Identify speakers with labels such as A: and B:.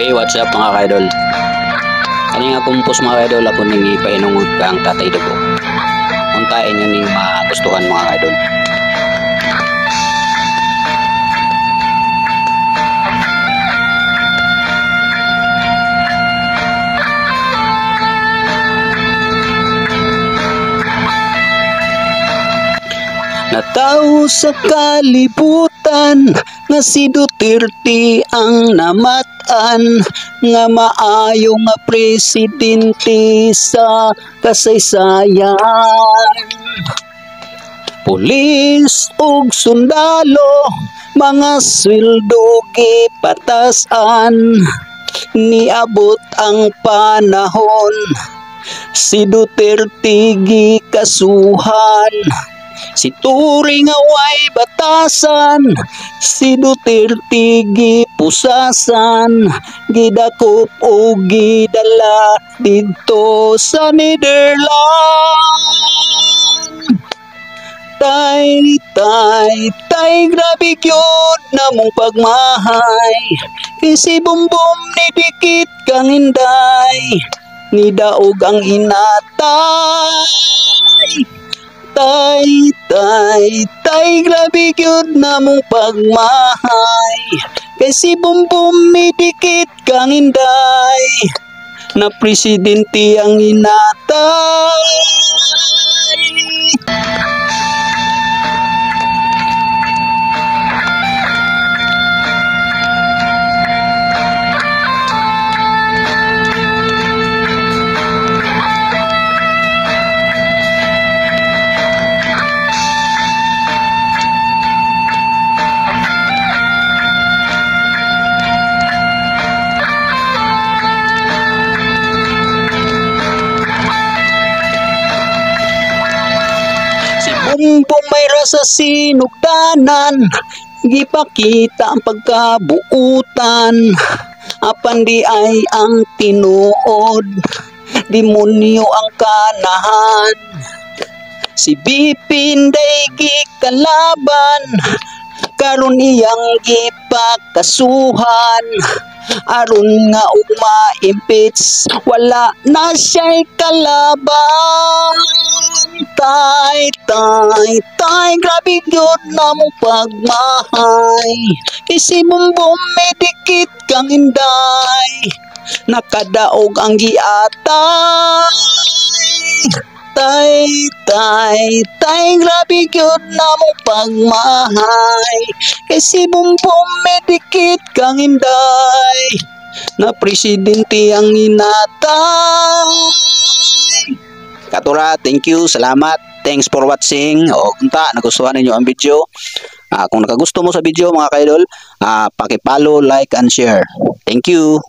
A: Okay, what's up mga kaidol? Kani nga kumpos mga kaidol, ako ning ipainungod kang Tatay Dugo. Untain nyo ning magustuhan mga kaidol. Natawo sa kalibutan nga si Duterte ang namatan nga maayo nga presidente sa kasaysayan. Pulis ug sundalo, mga sweldo gipatasan, niabot ang panahon si Duterte gikasuhan. Si Turing away batasan, si Duterte gipusasan, gidakop o gidala dito sa Netherlands. Tay, grabe yun na mong pagmahay, kasi bumbum ni dikit kang inday, ni daog ang inatay. Tay, grabe yun na mong pagmahay, kasi bumbum midikit kang inday, na presidente ang inatay. Bumbong may rasa sinugdanan, gipakita ang pagkabuutan, apan di ay ang tinuod, demonyo ang kanahan. Si Bipinday gikalaban, karon iyang gipakasuhan, aron nga og ma-impeach, wala na siya'y kalaban. Tay, grabe yun na mong pagmahay, kasi bumbum medikit kang inday, nakadaog ang giatay. Tay, grabe yun na mong pagmahay, kasi bumbum medikit kang inday, na presidente ang inatay. Katura, thank you, salamat. Thanks for watching. O kunta, nagustuhan ninyo ang video. Kung nakagusto mo sa video mga kaidol, paki-follow, like, and share. Thank you.